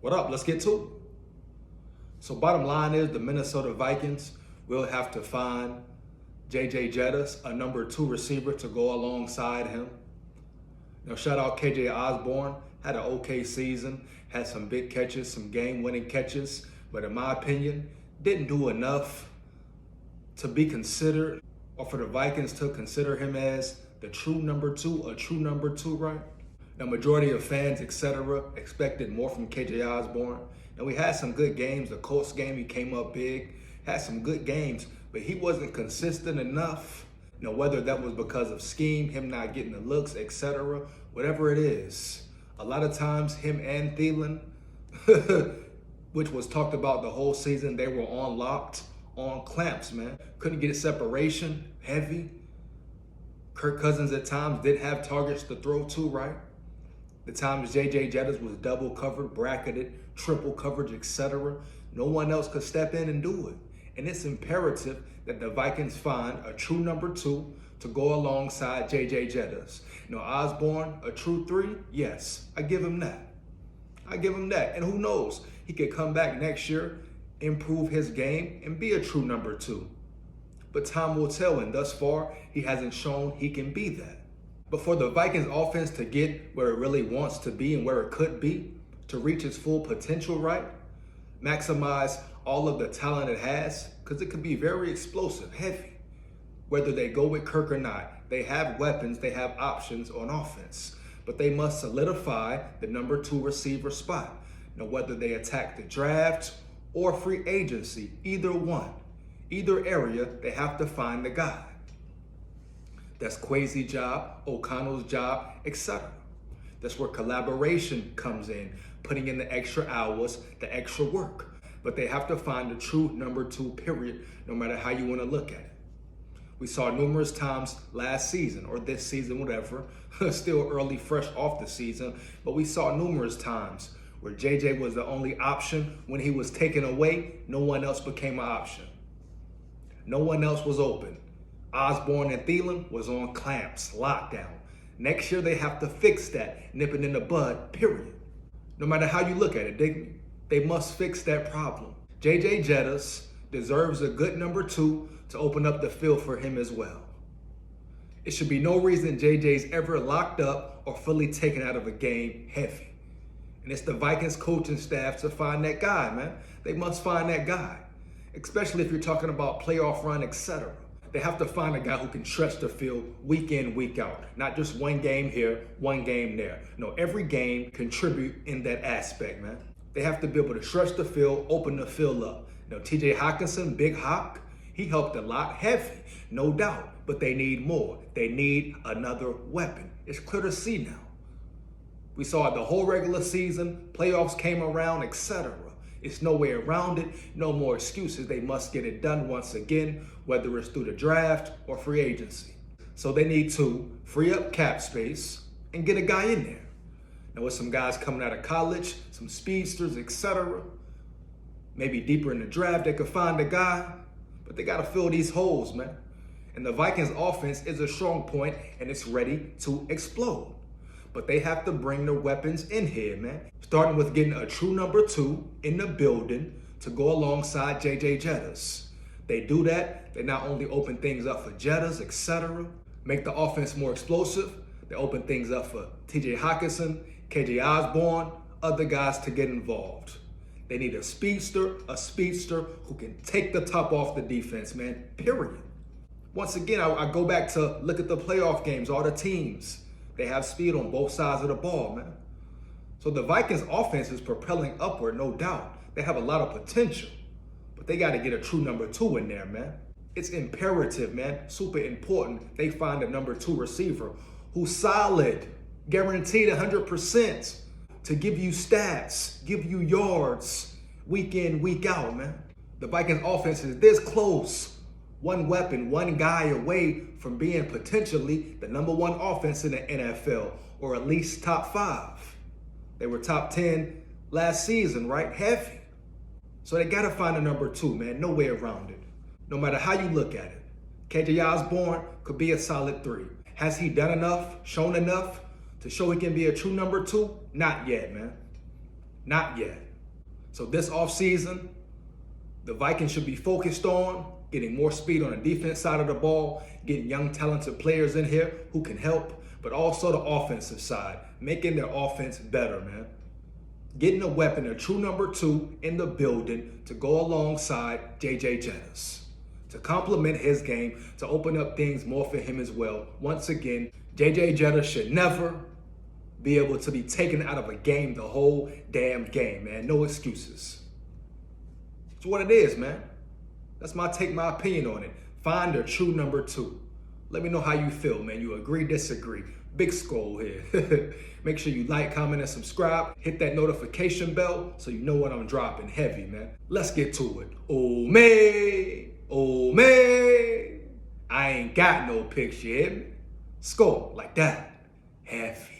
What up? Let's get to it. So bottom line is the Minnesota Vikings will have to find J.J. Jettis, a number 2 receiver, to go alongside him. Shout out KJ Osborne, had an okay season, had some big catches, some game-winning catches, but in my opinion, didn't do enough to be considered, or for the Vikings to consider him as the true number 2, a true number 2, right? Now, majority of fans, etc., expected more from KJ Osborne. And we had some good games. The Colts game, he came up big, had some good games, but he wasn't consistent enough. Whether that was because of scheme, him not getting the looks, etc., whatever it is. A lot of times, him and Thielen, which was talked about the whole season, they were on locked, on clamps, man. Couldn't get separation, heavy. Kirk Cousins at times did have targets to throw to, right? The times J.J. Jettis was double covered, bracketed, triple coverage, etc. No one else could step in and do it. And it's imperative that the Vikings find a true number 2 to go alongside J.J. Jettis. Osborne, a true 3? Yes, I give him that. I give him that. And who knows? He could come back next year, improve his game, and be a true number 2. But time will tell, and thus far, he hasn't shown he can be that. But for the Vikings offense to get where it really wants to be and where it could be, to reach its full potential, right? Maximize all of the talent it has, because it could be very explosive, heavy. Whether they go with Kirk or not, they have weapons, they have options on offense. But they must solidify the number 2 receiver spot. Whether they attack the draft or free agency, either one, either area, they have to find the guy. That's Kwesi's job, O'Connell's job, etc. That's where collaboration comes in, putting in the extra hours, the extra work. But they have to find the true number 2, period, no matter how you want to look at it. We saw numerous times last season, or this season, whatever, still early, fresh off the season, but we saw numerous times where JJ was the only option. When he was taken away, no one else became an option. No one else was open. Osborne and Thielen was on clamps, lockdown. Next year, they have to fix that, nip it in the bud, period. No matter how you look at it, they must fix that problem. J.J. Jettis deserves a good number 2 to open up the field for him as well. It should be no reason J.J.'s ever locked up or fully taken out of a game heavy. And it's the Vikings coaching staff to find that guy, man. They must find that guy, especially if you're talking about playoff run, etc. They have to find a guy who can stretch the field week in, week out. Not just one game here, one game there. Every game contribute in that aspect, man. They have to be able to stretch the field, open the field up. T.J. Hockenson, Big Hawk, he helped a lot, heavy, no doubt. But they need more. They need another weapon. It's clear to see now. We saw it the whole regular season, playoffs came around, etc. It's no way around it, no more excuses. They must get it done once again, whether it's through the draft or free agency. So they need to free up cap space and get a guy in there. With some guys coming out of college, some speedsters, etc. Maybe deeper in the draft, they could find a guy, but they got to fill these holes, man. And the Vikings offense is a strong point and it's ready to explode. But they have to bring the weapons in here, man. Starting with getting a true number 2 in the building to go alongside J.J. Jettis. They do that, they not only open things up for Jettis, etc., make the offense more explosive, they open things up for T.J. Hockenson, KJ Osborne, other guys to get involved. They need a speedster who can take the top off the defense, man, period. Once again, I go back to look at the playoff games, all the teams. They have speed on both sides of the ball, man. So the Vikings offense is propelling upward, no doubt. They have a lot of potential, but they got to get a true number 2 in there, man. It's imperative, man, super important. They find a number 2 receiver who's solid, guaranteed 100% to give you stats, give you yards, week in, week out, man. The Vikings offense is this close. One weapon, one guy away from being potentially the number 1 offense in the NFL, or at least top 5. They were top 10 last season, right? Heavy. So they got to find a number 2, man. No way around it. No matter how you look at it. KJ Osborne could be a solid 3. Has he done enough, shown enough to show he can be a true number 2? Not yet, man. Not yet. So this offseason, the Vikings should be focused on getting more speed on the defense side of the ball, getting young talented players in here who can help, but also the offensive side, making their offense better, man. Getting a weapon, a true number 2 in the building to go alongside J.J. Jettis, to complement his game, to open up things more for him as well. Once again, J.J. Jettis should never be able to be taken out of a game the whole damn game, man. No excuses. It's what it is, man. That's my opinion on it. Find a true number 2. Let me know how you feel, man. You agree, disagree. Big SKOL here. Make sure you like, comment, and subscribe. Hit that notification bell so you know when I'm dropping heavy, man. Let's get to it. Oh, man. Oh, man. I ain't got no picks, you hear me? SKOL like that. Heavy.